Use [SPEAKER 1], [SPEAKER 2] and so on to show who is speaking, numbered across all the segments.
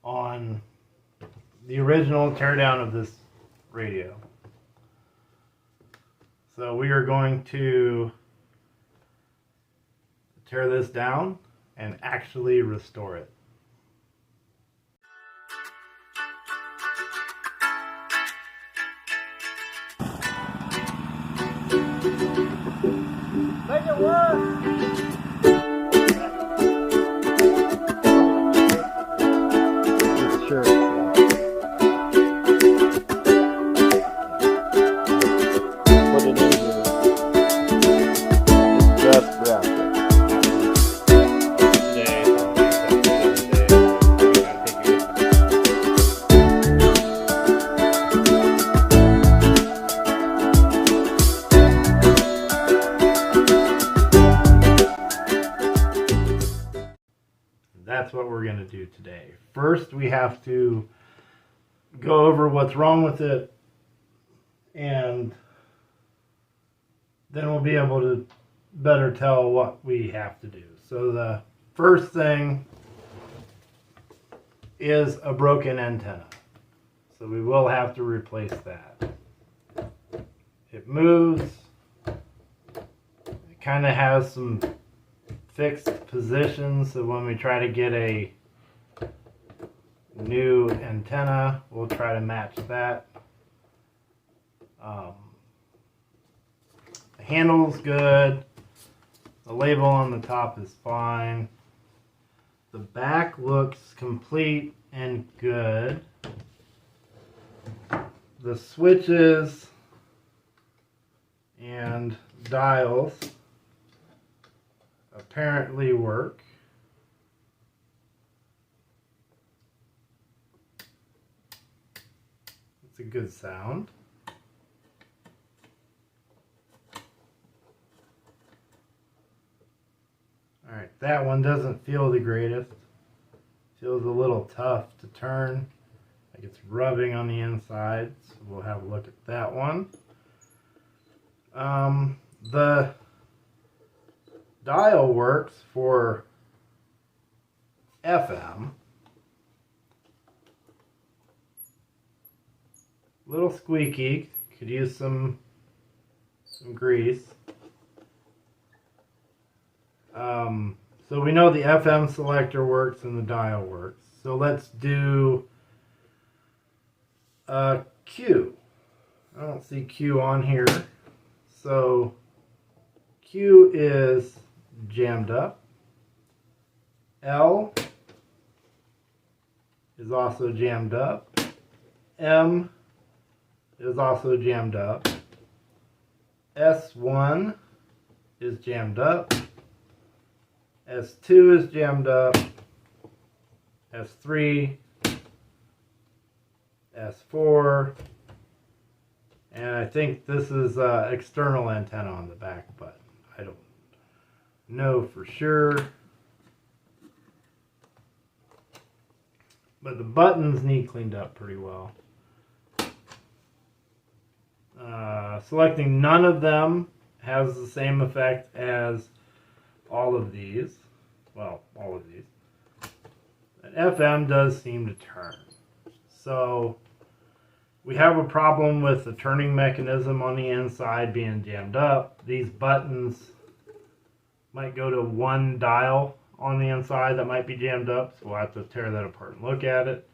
[SPEAKER 1] on the original teardown of this radio. So we are going to tear this down and actually restore it.
[SPEAKER 2] Make it work!
[SPEAKER 3] Sure. Put it in here. It's just wrapped it.
[SPEAKER 1] That's what we're going to do today. First, we have to go over what's wrong with it, and then we'll be able to better tell what we have to do. So the first thing is a broken antenna. So we will have to replace that. It moves. It kind of has some fixed positions, so when we try to get a new antenna, we'll try to match that. The handle's good. The label on the top is fine. The back looks complete and good. The switches and dials apparently work. It's a good sound. Alright, that one doesn't feel the greatest. Feels a little tough to turn. Like it's rubbing on the inside. So we'll have a look at that one. The dial works for FM. Little squeaky. Could use some grease. So we know the FM selector works and the dial works. So let's do Q. I don't see Q on here. So Q is jammed up. L is also jammed up. M is also jammed up. S1 is jammed up. S2 is jammed up. S3, S4, and I think this is external antenna on the back, but I don't know for sure. But the buttons need cleaned up pretty well. Selecting none of them has the same effect as all of these. Well, all of these. And FM does seem to turn. So we have a problem with the turning mechanism on the inside being jammed up. These buttons might go to one dial on the inside that might be jammed up, so we'll have to tear that apart and look at it.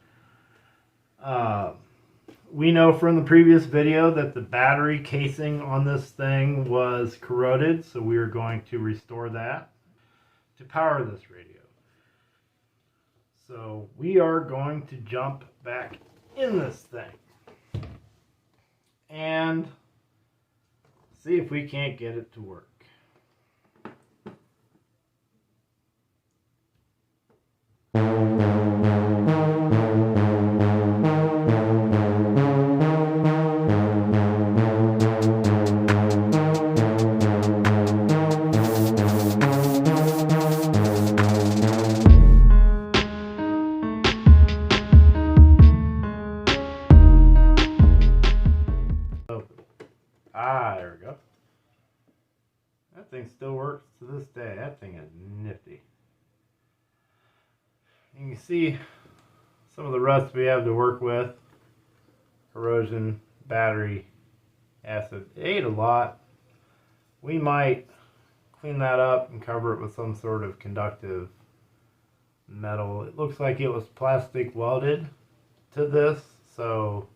[SPEAKER 1] We know from the previous video that the battery casing on this thing was corroded, so we are going to restore that to power this radio. So we are going to jump back in this thing and see if we can't get it to work. There we go. That thing still works to this day. That thing is nifty. You can see some of the rust we have to work with. Corrosion, battery acid. It ate a lot. We might clean that up and cover it with some sort of conductive metal. It looks like it was plastic welded to this, so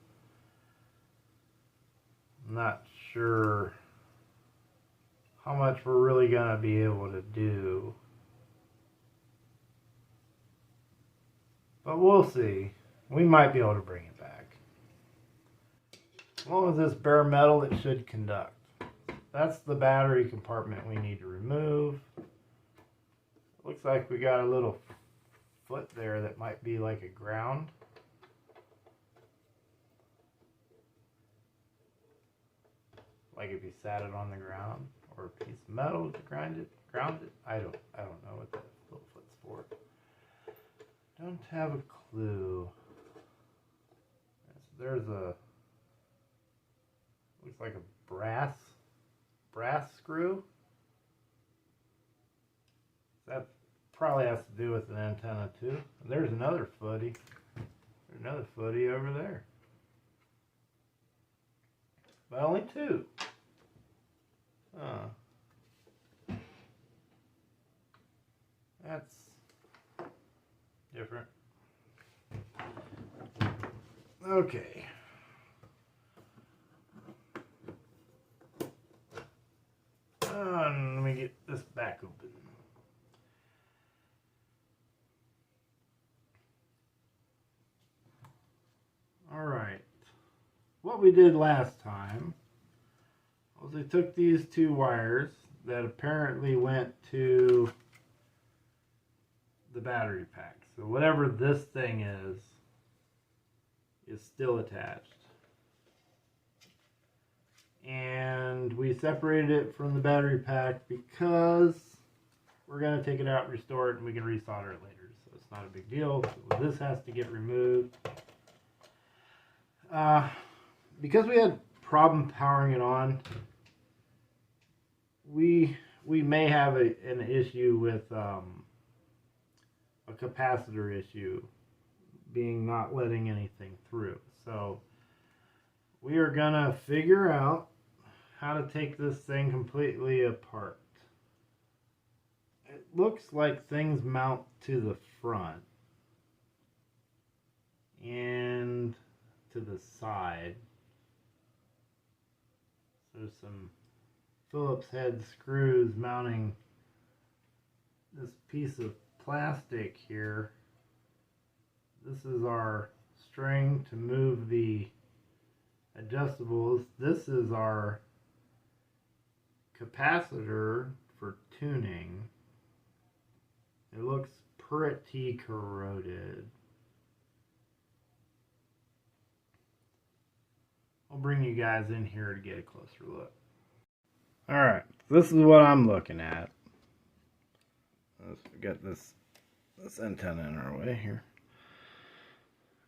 [SPEAKER 1] I'm not sure how much we're really gonna be able to do, but we'll see. We might be able to bring it back. As long as it's bare metal, it should conduct. That's the battery compartment we need to remove. Looks like we got a little foot there that might be like a ground. Like if you sat it on the ground, or a piece of metal to ground it. I don't know what that little foot's for. Don't have a clue. There's a, looks like a brass screw. That probably has to do with an antenna too. There's another footy. There's another footy over there. But only two. That's different. Okay. Let me get this back open. Alright. What we did last time was we took these two wires that apparently went to the battery pack. So whatever this thing is still attached. And we separated it from the battery pack because we're going to take it out and restore it, and we can resolder it later. So it's not a big deal. So this has to get removed. Because we had problem powering it on, we may have an issue with a capacitor issue being not letting anything through. So we are gonna figure out how to take this thing completely apart. It looks like things mount to the front and to the side. There's some Phillips head screws mounting this piece of plastic here. This is our string to move the adjustables. This is our capacitor for tuning. It looks pretty corroded. I'll bring you guys in here to get a closer look. Alright, this is what I'm looking at. Let's get this antenna in our way here.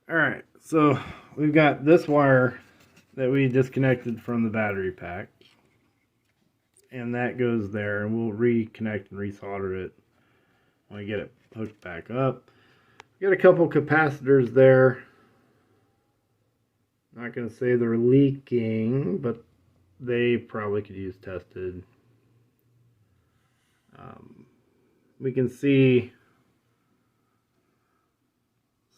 [SPEAKER 1] Alright, so we've got this wire that we disconnected from the battery pack. And that goes there, and we'll reconnect and resolder it when we get it hooked back up. We got a couple capacitors there. Not going to say they're leaking, but they probably could use tested. We can see,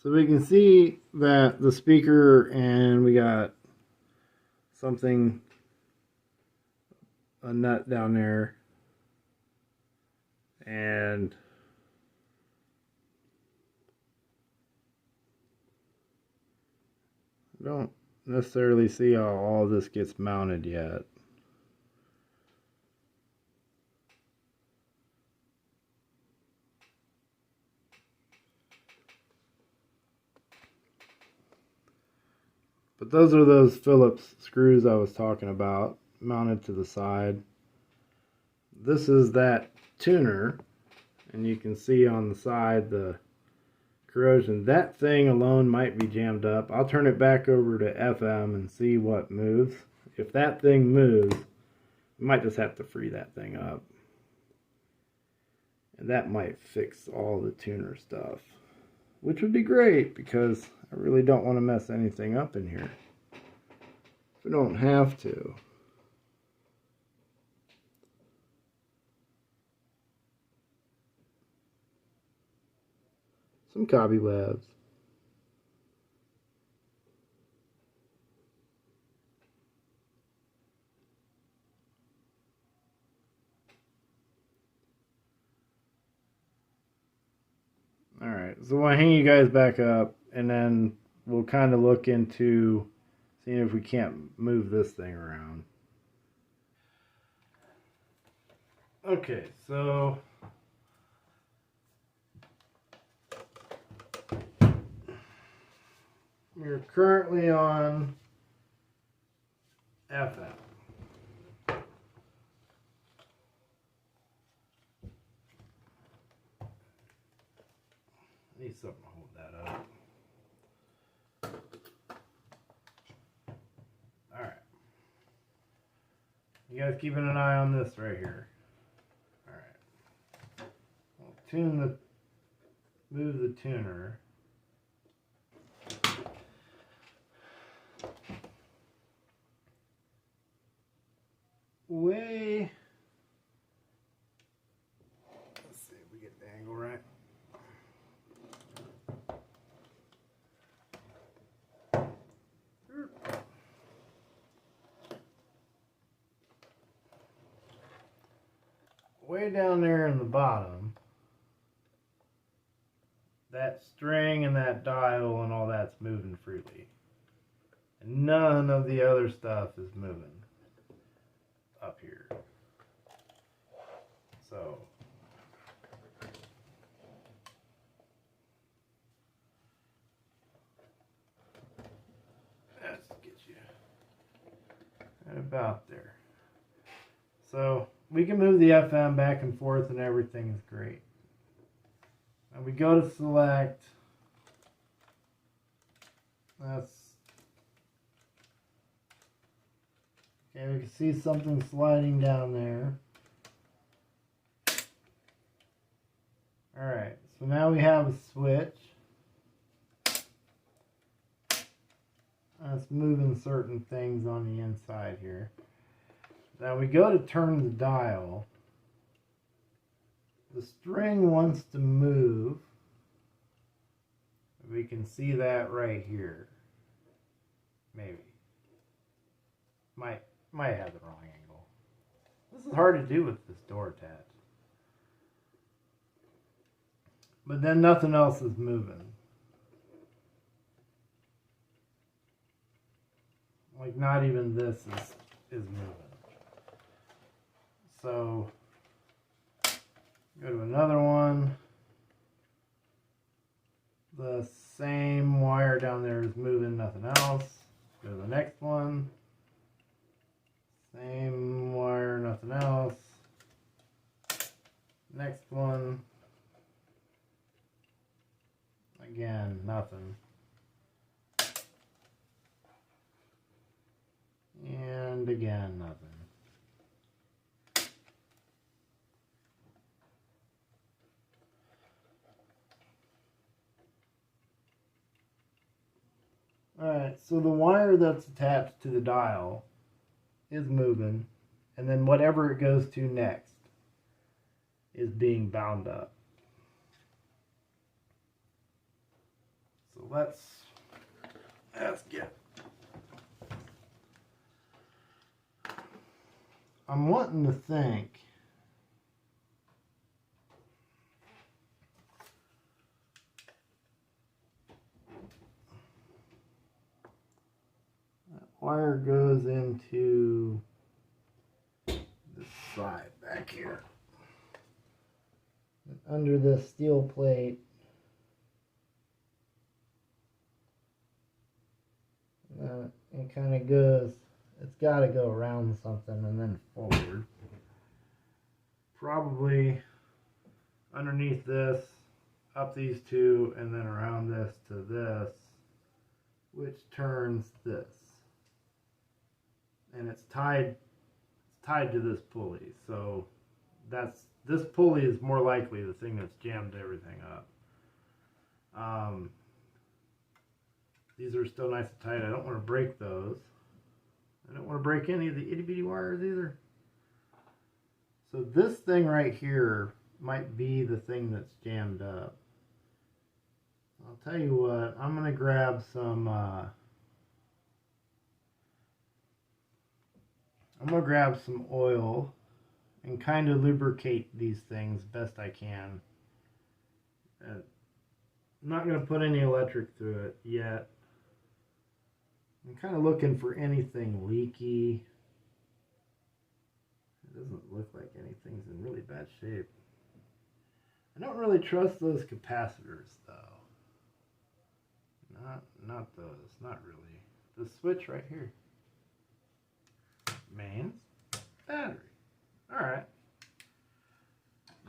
[SPEAKER 1] so we can see that the speaker, and we got something, a nut down there, and I don't necessarily see how all this gets mounted yet. But those are those Phillips screws I was talking about, mounted to the side. This is that tuner, and you can see on the side the corrosion. That thing alone might be jammed up. I'll turn it back over to FM and see what moves. If that thing moves, we might just have to free that thing up. And that might fix all the tuner stuff. which would be great because I really don't want to mess anything up in here. We don't have to. Some cobwebs. Alright, so I'll hang you guys back up and then we'll kind of look into seeing if we can't move this thing around. Okay, so we're currently on FM. Need something to hold that up. Alright. You guys keeping an eye on this right here. Alright. I'll move the tuner. Let's see if we get the angle right. Way down there in the bottom, that string and that dial and all that's moving freely. And none of the other stuff is moving up here. So let's get you right about there. So we can move the FM back and forth and everything is great. And we go to select. Okay, we can see something sliding down there. Alright, so now we have a switch. That's moving certain things on the inside here. Now we go to turn the dial. The string wants to move. We can see that right here. Maybe. Might have the wrong angle. This is hard to do with this door attached. But then nothing else is moving. Like not even this is moving. So go to another one. The same wire down there is moving, nothing else. Go to the next one. Same wire, nothing else. Next one. Again, nothing. And again, nothing. Alright, so the wire that's attached to the dial is moving, and then whatever it goes to next is being bound up. So let's get. I'm wanting to think. That wire goes into this side back here. And under this steel plate. It kind of goes, it's got to go around something and then forward. Probably underneath this, up these two, and then around this to this, which turns this. And it's tied to this pulley. So this pulley is more likely the thing that's jammed everything up. These are still nice and tight. I don't want to break those. I don't want to break any of the itty bitty wires either. So this thing right here might be the thing that's jammed up. I'll tell you what, I'm going to grab some oil and kind of lubricate these things best I can. I'm not going to put any electric through it yet. I'm kind of looking for anything leaky. It doesn't look like anything's in really bad shape. I don't really trust those capacitors though. Not those, not really. The switch right here. Mains, battery. Alright.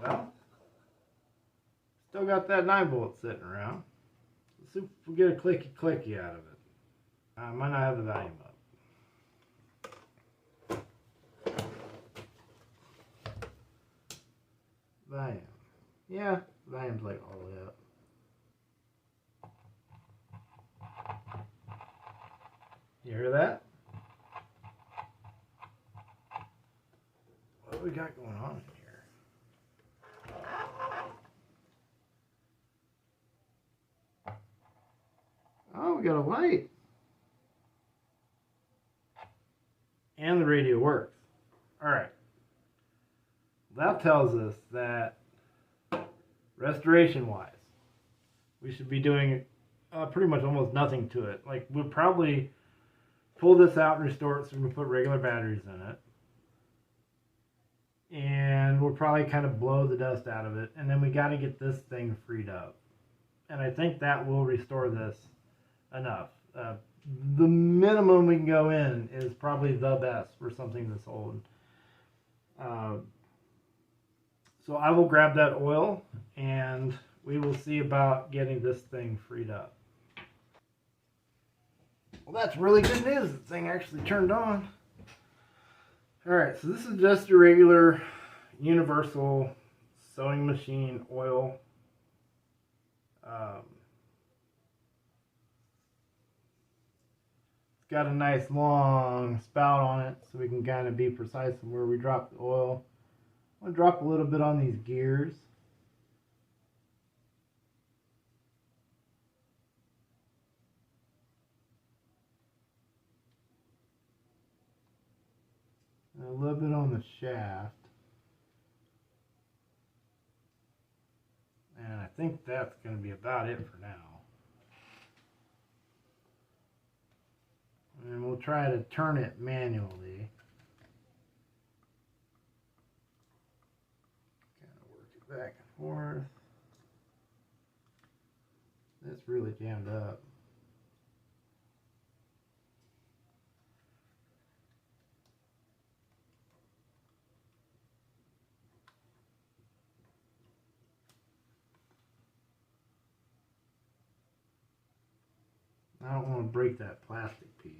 [SPEAKER 1] Well, still got that 9-volt sitting around. Let's see if we get a clicky out of it. I might not have the volume up. Volume. Yeah, volume's like all the way up. You hear that? What do we got going on in here? Oh, we got a light. And the radio works. Alright. That tells us that restoration wise, we should be doing pretty much almost nothing to it. Like, we'll probably pull this out and restore it, so we'll put regular batteries in it. And we'll probably kind of blow the dust out of it. And then we got to get this thing freed up. And I think that will restore this enough. The minimum we can go in is probably the best for something this old. So I will grab that oil and we will see about getting this thing freed up. Well, that's really good news. The thing actually turned on. Alright, so this is just a regular universal sewing machine oil. It's got a nice long spout on it so we can kind of be precise on where we drop the oil. I'm going to drop a little bit on these gears. And a little bit on the shaft. And I think that's going to be about it for now. And we'll try to turn it manually. Kind of work it back and forth. It's really jammed up. I don't want to break that plastic piece.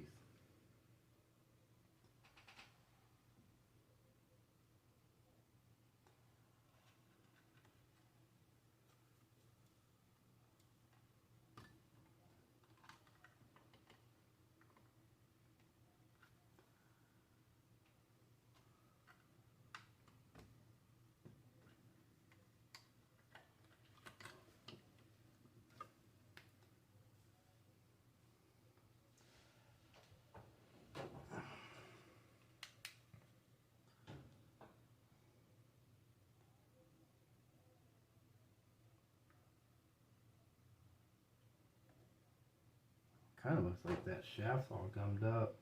[SPEAKER 1] Kind of looks like that shaft's all gummed up.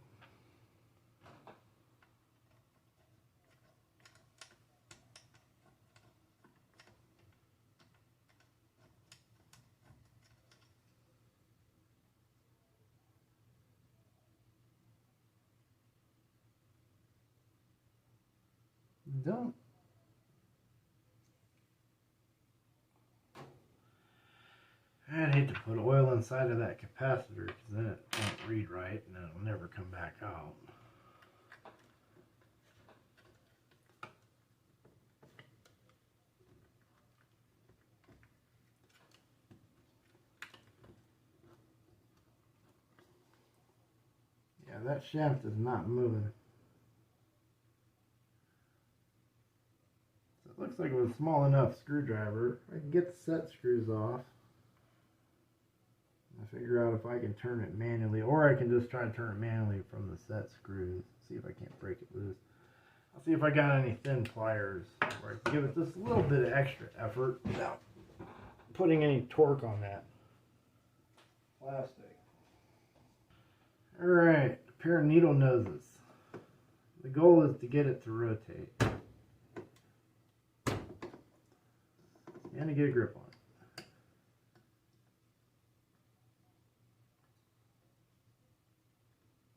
[SPEAKER 1] Don't. I'd hate to put oil inside of that capacitor because then it won't read right and then it'll never come back out. that shaft is not moving. So it looks like with a small enough screwdriver, I can get the set screws off. I figure out if I can turn it manually, or I can just try to turn it manually from the set screws. See if I can't break it loose. I'll see if I got any thin pliers where I can give it just a little bit of extra effort without putting any torque on that plastic. Alright, a pair of needle noses. The goal is to get it to rotate. And to get a grip on it.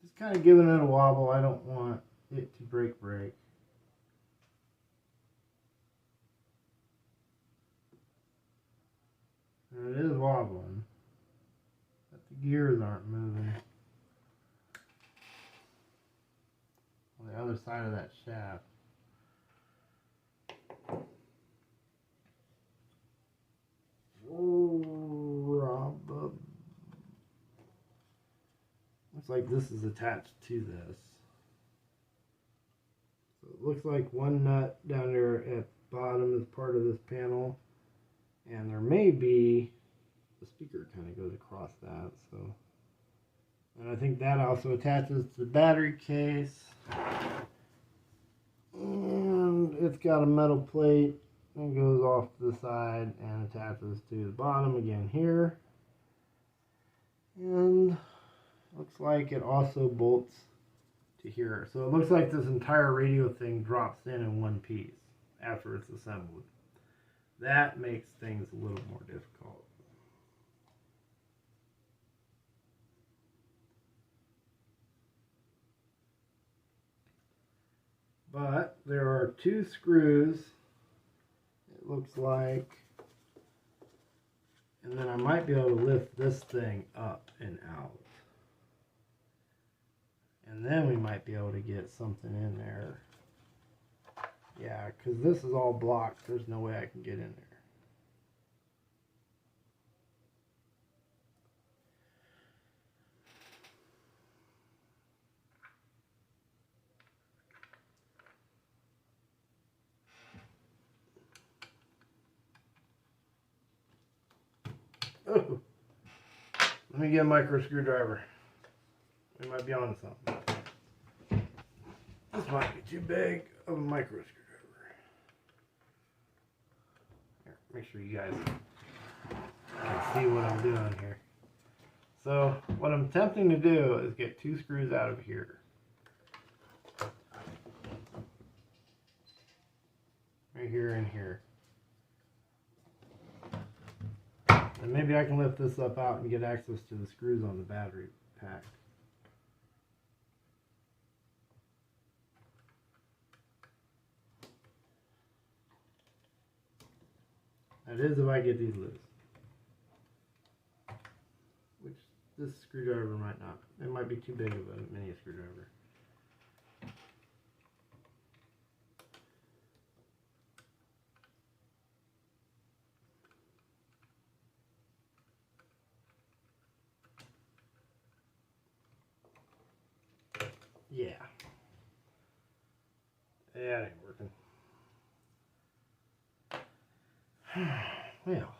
[SPEAKER 1] Just kind of giving it a wobble. I don't want it to break. And it is wobbling, but the gears aren't moving. On the other side of that shaft. Looks like this is attached to this. So it looks like one nut down there at the bottom is part of this panel. And there may be, the speaker kind of goes across that, so. And I think that also attaches to the battery case. And it's got a metal plate that goes off to the side and attaches to the bottom again here. And looks like it also bolts to here. So it looks like this entire radio thing drops in one piece after it's assembled. That makes things a little more difficult. But there are two screws, it looks like, and then I might be able to lift this thing up and out. And then we might be able to get something in there. Yeah, because this is all blocked. There's no way I can get in there. Oh, let me get a micro screwdriver. We might be on something. This might be too big of a micro screwdriver. Here, make sure you guys can see what I'm doing here. So what I'm attempting to do is get two screws out of here. Right here and here. And maybe I can lift this up out and get access to the screws on the battery pack. That is if I get these loose. Which this screwdriver might not. It might be too big of a mini screwdriver. Yeah. That ain't working. Well.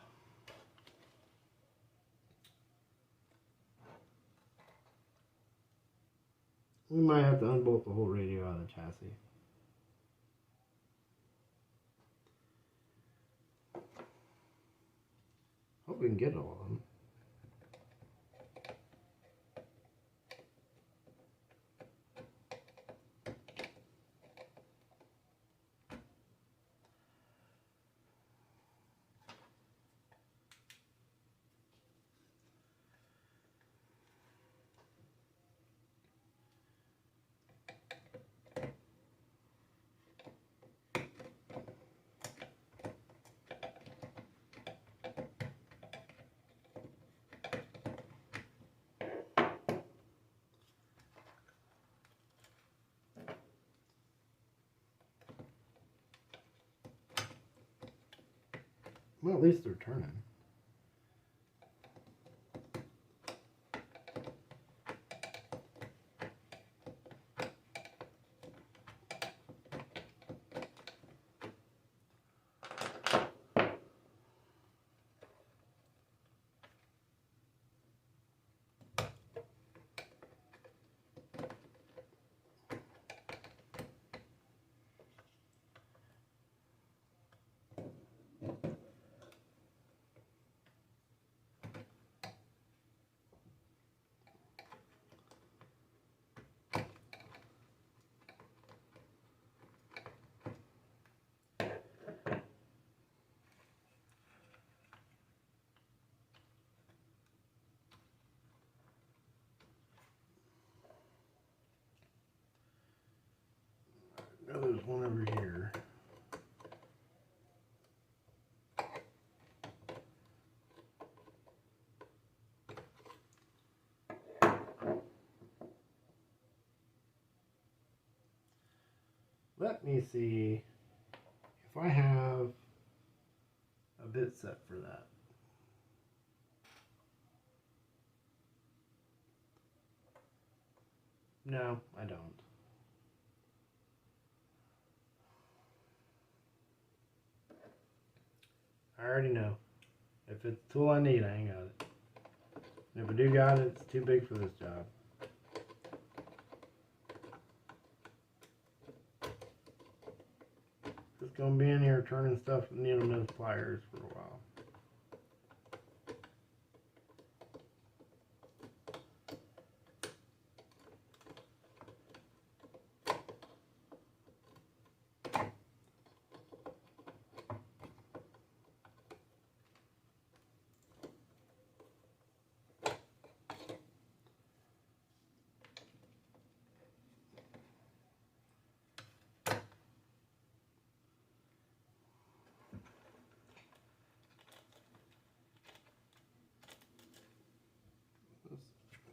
[SPEAKER 1] We might have to unbolt the whole radio out of the chassis. Hope we can get all of them. Well, at least they're turning. one over here. Let me see if I have a bit set for that. No, I don't. I already know. If it's the tool I need, I ain't got it. And if I do got it, it's too big for this job. Just gonna be in here turning stuff with needle nose pliers for a while.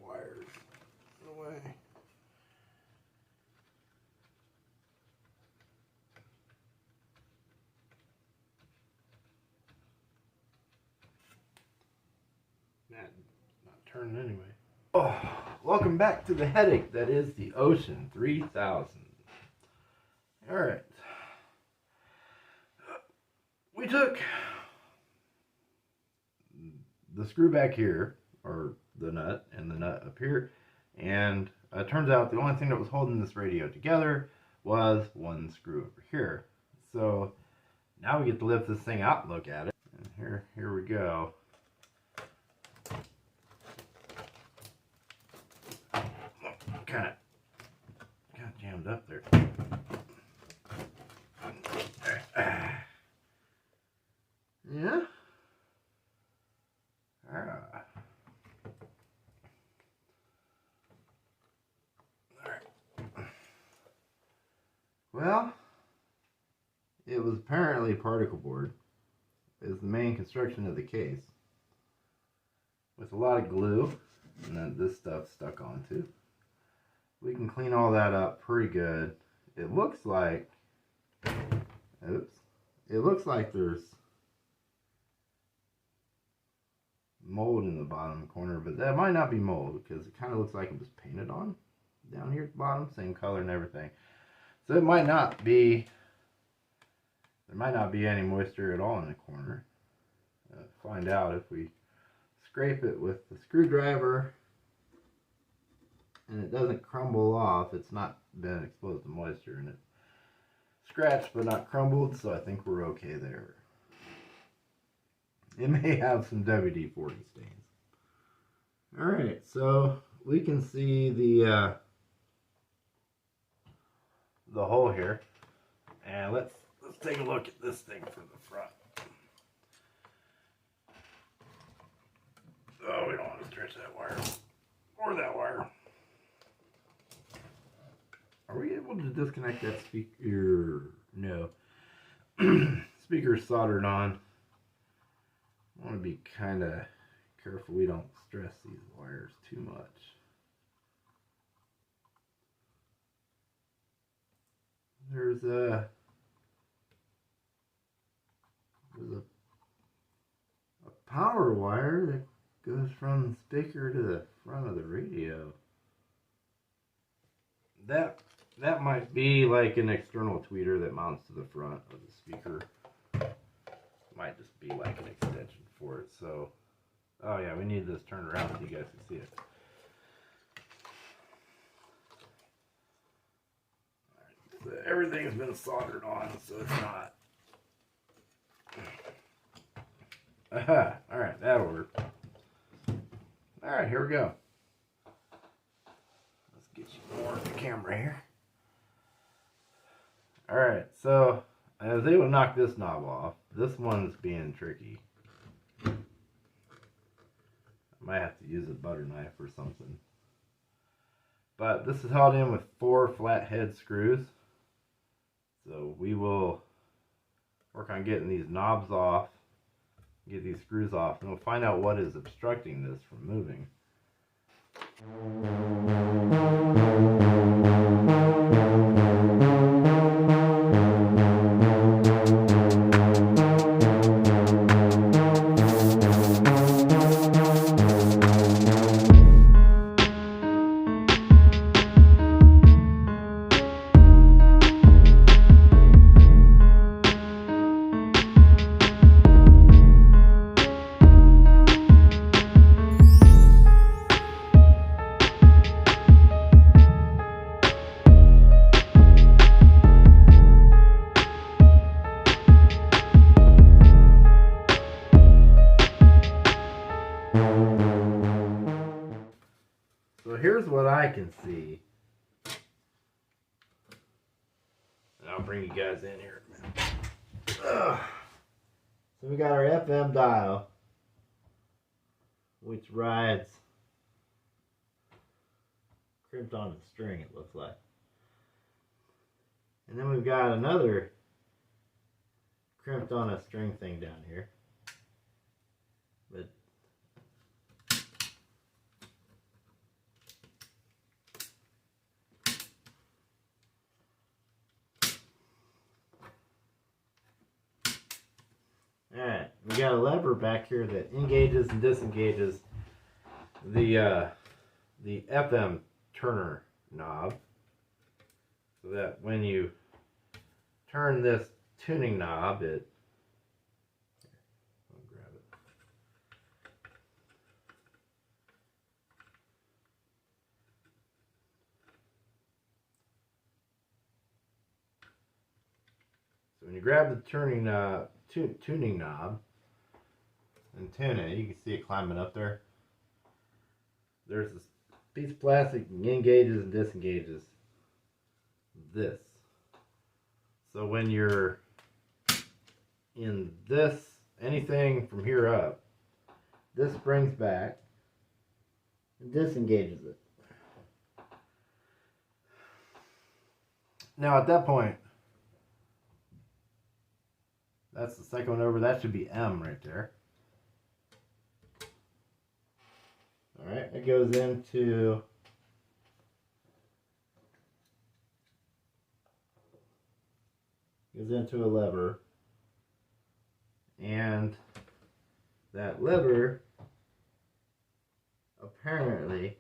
[SPEAKER 1] Wires away. That's not turning anyway. Oh, welcome back to the headache that is the Ocean 3000. Alright. We took the screw back here, or the nut, and the nut up here, and it turns out the only thing that was holding this radio together was one screw over here. So now we get to lift this thing out and look at it. And here we go. Kind of jammed up there. Yeah. Well, it was apparently particle board. Is the main construction of the case, with a lot of glue, and then this stuff stuck onto. We can clean all that up pretty good. It looks like, oops, it looks like there's mold in the bottom corner, but that might not be mold because it kind of looks like it was painted on down here at the bottom, same color and everything. So it might not be, there might not be any moisture at all in the corner. Find out if we scrape it with the screwdriver and it doesn't crumble off. It's not been exposed to moisture, and it scratched but not crumbled, so I think we're okay there. It may have some WD-40 stains. Alright, so we can see the hole here, and let's take a look at this thing from the front. Oh, we don't want to stretch that wire or that wire. Are we able to disconnect that speaker? No. Speaker's soldered on. I want to be kind of careful we don't stress these wires too much. There's a power wire that goes from the speaker to the front of the radio. That might be like an external tweeter that mounts to the front of the speaker. Might just be like an extension for it. So, oh yeah, we need this turned around so you guys can see it. All right, so everything's been soldered on, so it's not. Aha! All right, that'll work. All right, here we go. Let's get you more of the camera here. All right, so I was able to knock this knob off. This one's being tricky. I might have to use a butter knife or something. But this is held in with 4 flathead screws. So we will work on getting these knobs off, get these screws off, and we'll find out what is obstructing this from moving. So here's what I can see. And I'll bring you guys in here. So we got our FM dial, which rides crimped on the string, it looks like. And then we've got another crimped on a string thing down here. But alright, we got a lever back here that engages and disengages the FM turner knob, so that when you turn this tuning knob, I'll grab it. So when you grab the tuning knob and tune it, you can see it climbing up there. There's this piece of plastic that engages and disengages this. So when you're in this, anything from here up, this springs back and disengages it. Now at that point, that's the second one over. That should be M right there. Alright, it goes into a lever, and that lever apparently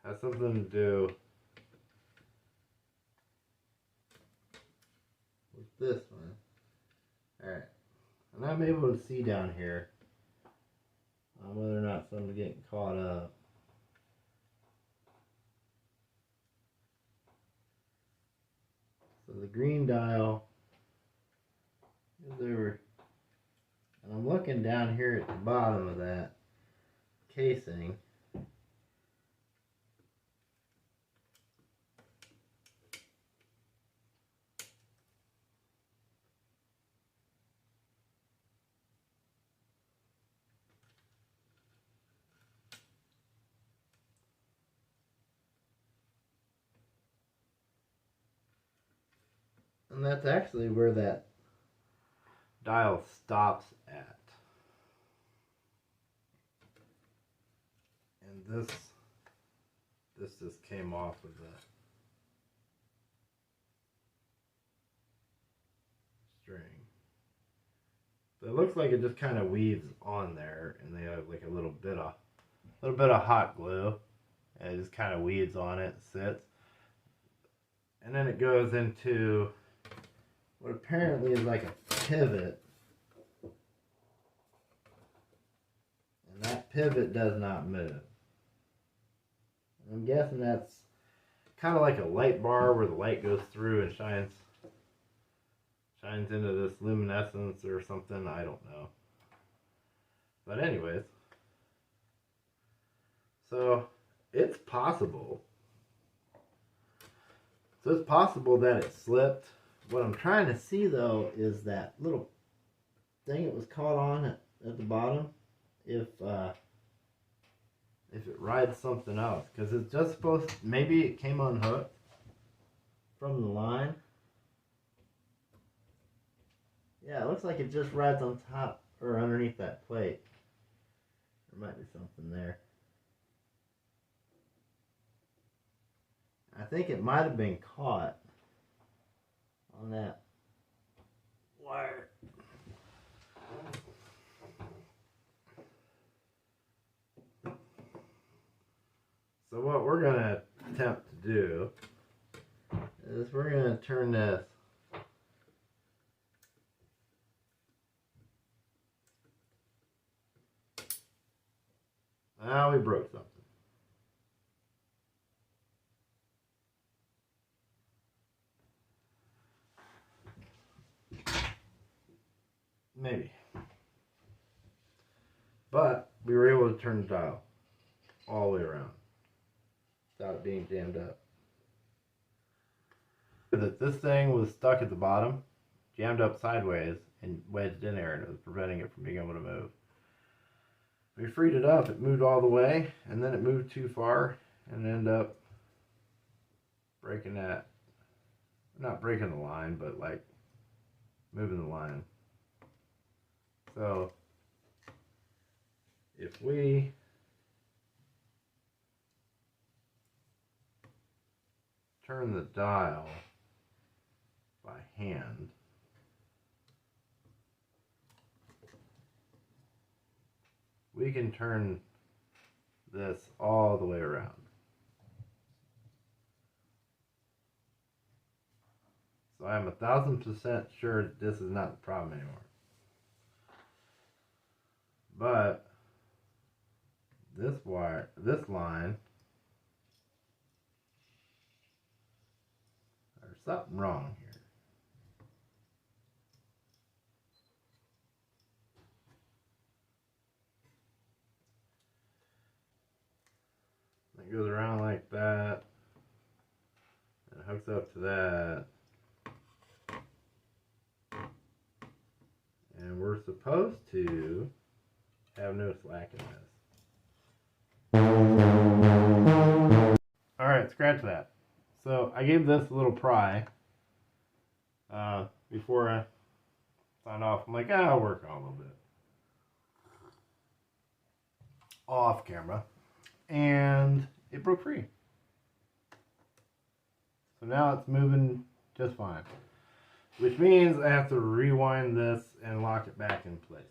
[SPEAKER 1] has something to do with this one. Alright, and I'm able to see down here whether or not something's getting caught up. So the green dial is over, and I'm looking down here at the bottom of that casing. And that's actually where that dial stops at. And this just came off of the string. So it looks like it just kind of weaves on there, and they have like a little bit of hot glue, and it just kind of weaves on it, sits, and then it goes into what apparently is like a pivot, and that pivot does not move. I'm guessing that's kind of like a light bar where the light goes through and shines into this luminescence or something, I don't know. But anyways, so it's possible. So it's possible that it slipped. What I'm trying to see though is that little thing it was caught on at the bottom. If if it rides something else, because it's just supposed to, maybe it came unhooked from the line. Yeah, it looks like it just rides on top or underneath that plate. There might be something there. I think it might have been caught on that wire. So what we're going to attempt to do is we're going to turn this we broke something. Maybe. But we were able to turn the dial all the way around without it being jammed up. That this thing was stuck at the bottom, jammed up sideways, and wedged in there, and it was preventing it from being able to move. We freed it up, it moved all the way, and then it moved too far and ended up breaking that. Not breaking the line, but like moving the line. So if we turn the dial by hand, we can turn this all the way around. So I'm 1000% sure that this is not the problem anymore. But this wire, this line, there's something wrong here. It goes around like that, and it hooks up to that, and we're supposed to have no slack in this. Alright, scratch that. So I gave this a little pry before I signed off. I'm like, I'll work on it a little bit off camera. And it broke free. So now it's moving just fine. Which means I have to rewind this and lock it back in place.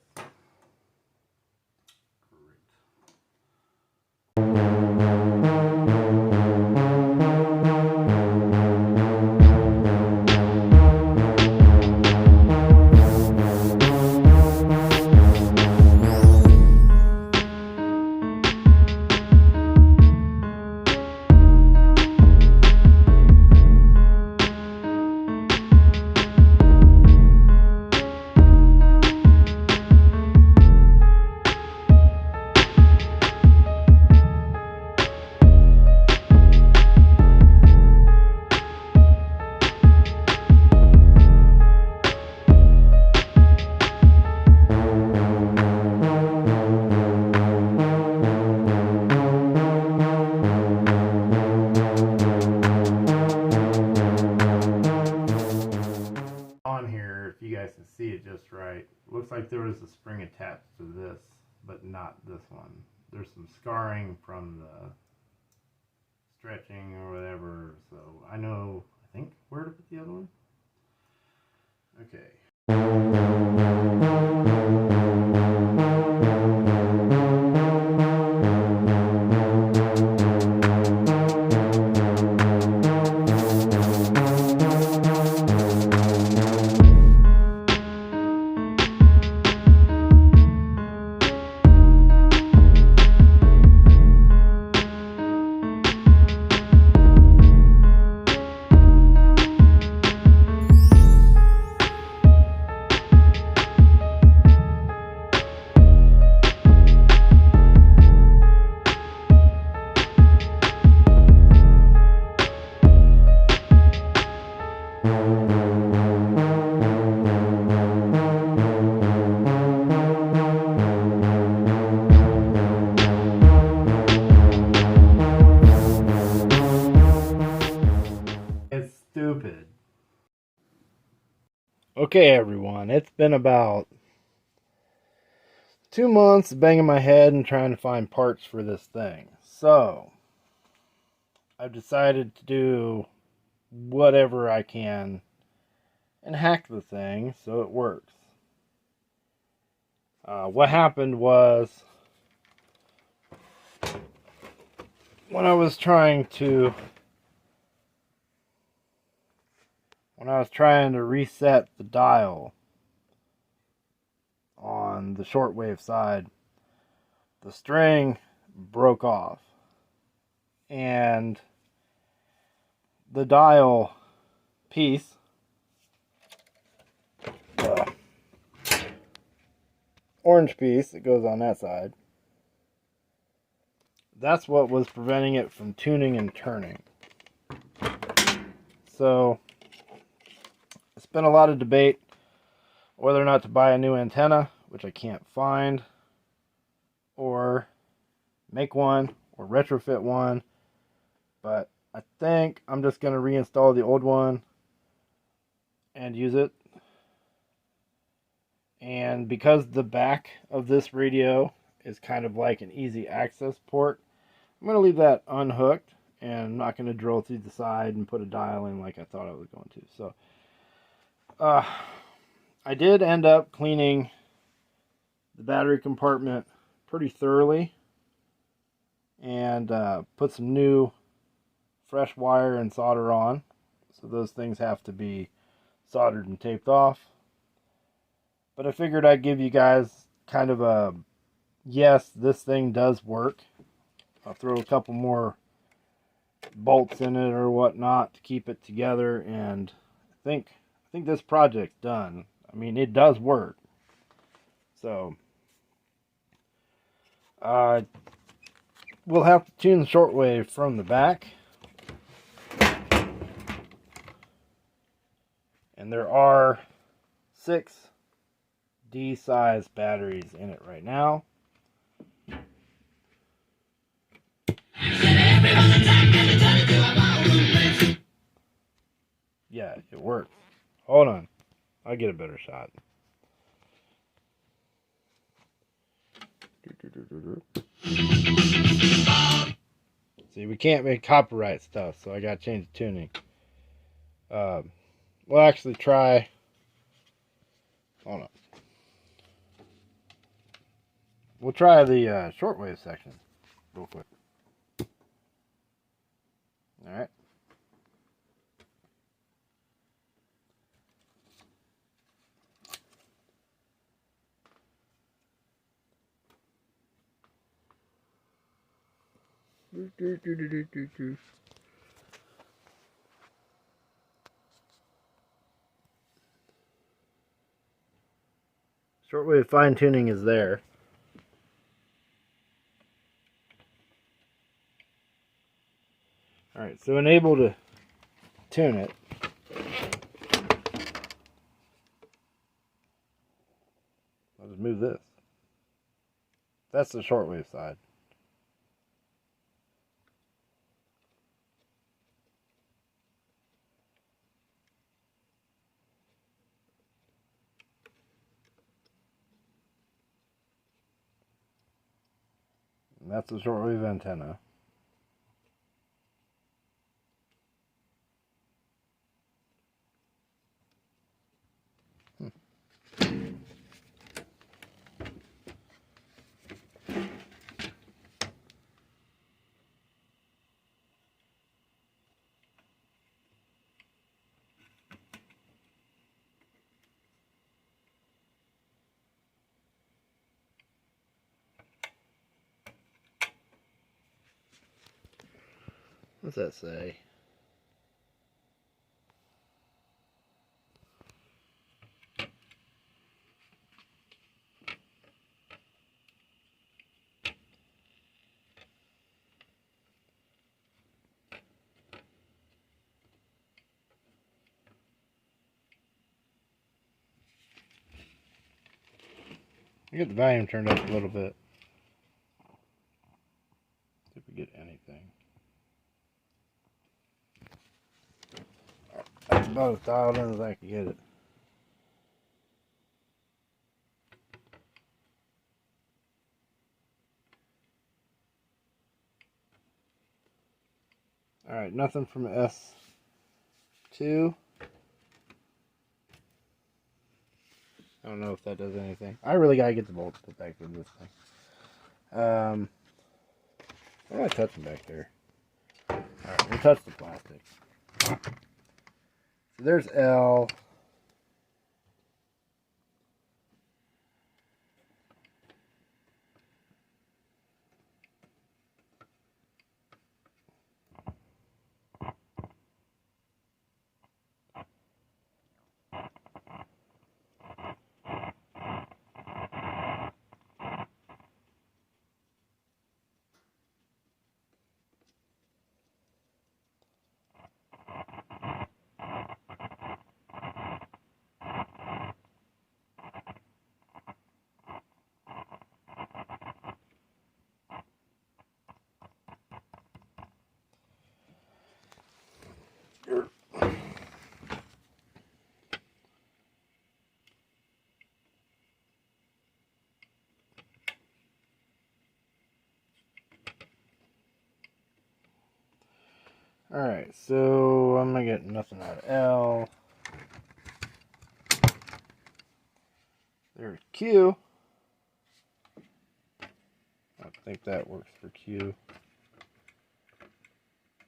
[SPEAKER 1] Looks like there was a spring attached to this, but not this one. There's some scarring from the stretching or whatever, so I think where to put the other one. Okay. Okay, everyone, it's been about 2 months banging my head and trying to find parts for this thing. So, I've decided to do whatever I can and hack the thing so it works. What happened was, when I was trying to reset the dial on the shortwave side, the string broke off and the dial piece, orange piece that goes on that side, that's what was preventing it from tuning and turning. So it's been a lot of debate whether or not to buy a new antenna, which I can't find, or make one or retrofit one, but I think I'm just going to reinstall the old one and use it. And because the back of this radio is kind of like an easy access port, I'm going to leave that unhooked, and I'm not going to drill through the side and put a dial in like I thought I was going to. So I did end up cleaning the battery compartment pretty thoroughly and put some new fresh wire and solder on. So those things have to be soldered and taped off. But I figured I'd give you guys kind of a, yes, this thing does work. I'll throw a couple more bolts in it or whatnot to keep it together, and I think this project's done. I mean, it does work. So we'll have to tune the shortwave from the back. And there are 6 D-size batteries in it right now. Yeah, it works. Hold on. I'll get a better shot. See, we can't make copyright stuff, so I gotta change the tuning. We'll actually try. Hold on. We'll try the shortwave section real quick. Alright. Shortwave fine tuning is there. Alright, so enable to tune it. I'll just move this. That's the shortwave side. And that's the shortwave antenna. What's that say? I get the volume turned up a little bit. See if we get anything. That's about as dialed in as I can get it. Alright, nothing from S2. I don't know if that does anything. I really gotta get the bolts put back in this thing. I'm not touching back there. Alright, we'll touch the plastic. So there's L. Alright, so I'm gonna get nothing out of L. There's Q. I think that works for Q.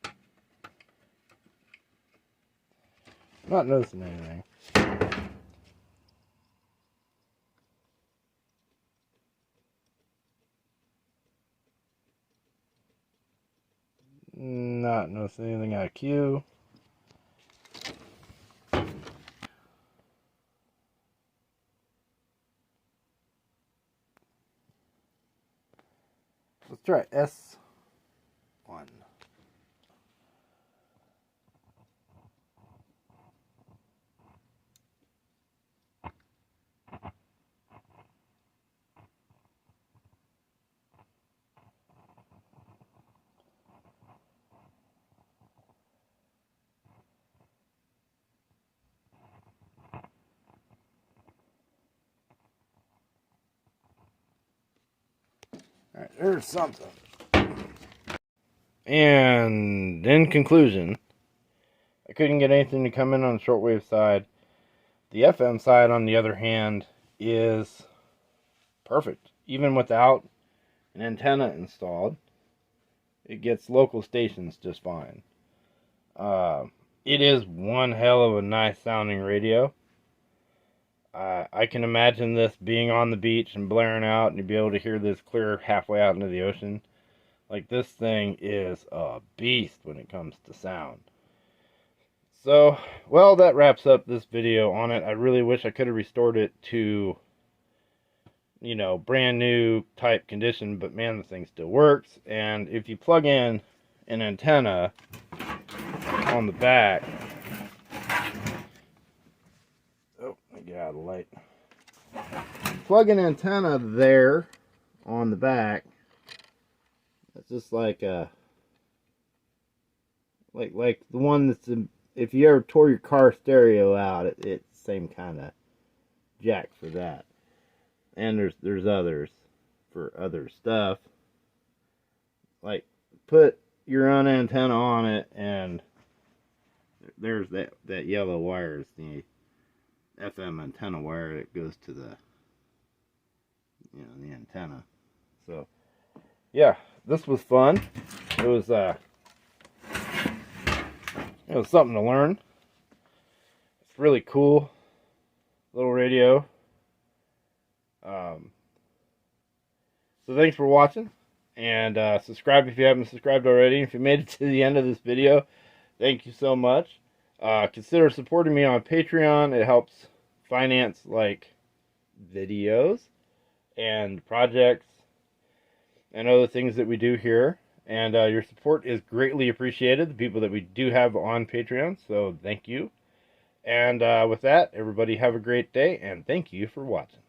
[SPEAKER 1] I'm not noticing anything. Not noticing anything out of Q. Let's try S1. Alright, there's something. And in conclusion, I couldn't get anything to come in on the shortwave side. The FM side, on the other hand, is perfect. Even without an antenna installed, it gets local stations just fine. It is one hell of a nice sounding radio. I can imagine this being on the beach and blaring out, and you'll be able to hear this clear halfway out into the ocean. Like, this thing is a beast when it comes to sound. So, well, that wraps up this video on it. I really wish I could have restored it to, you know, brand new type condition, but man, the thing still works. And if you plug in an antenna on the back, oh, let me get out of the light. Plug an antenna there on the back. It's just like like the one that's in, if you ever tore your car stereo out, it's the same kind of jack for that. And there's others for other stuff. Like, put your own antenna on it, and there's that yellow wire is the FM antenna wire that goes to the, you know, the antenna. So yeah, this was fun. It was something to learn. It's really cool little radio. So thanks for watching, and subscribe if you haven't subscribed already. If you made it to the end of this video, thank you so much. Consider supporting me on Patreon. It helps finance like videos and projects and other things that we do here. And your support is greatly appreciated, the people that we do have on Patreon, so thank you. And with that, everybody have a great day, and thank you for watching.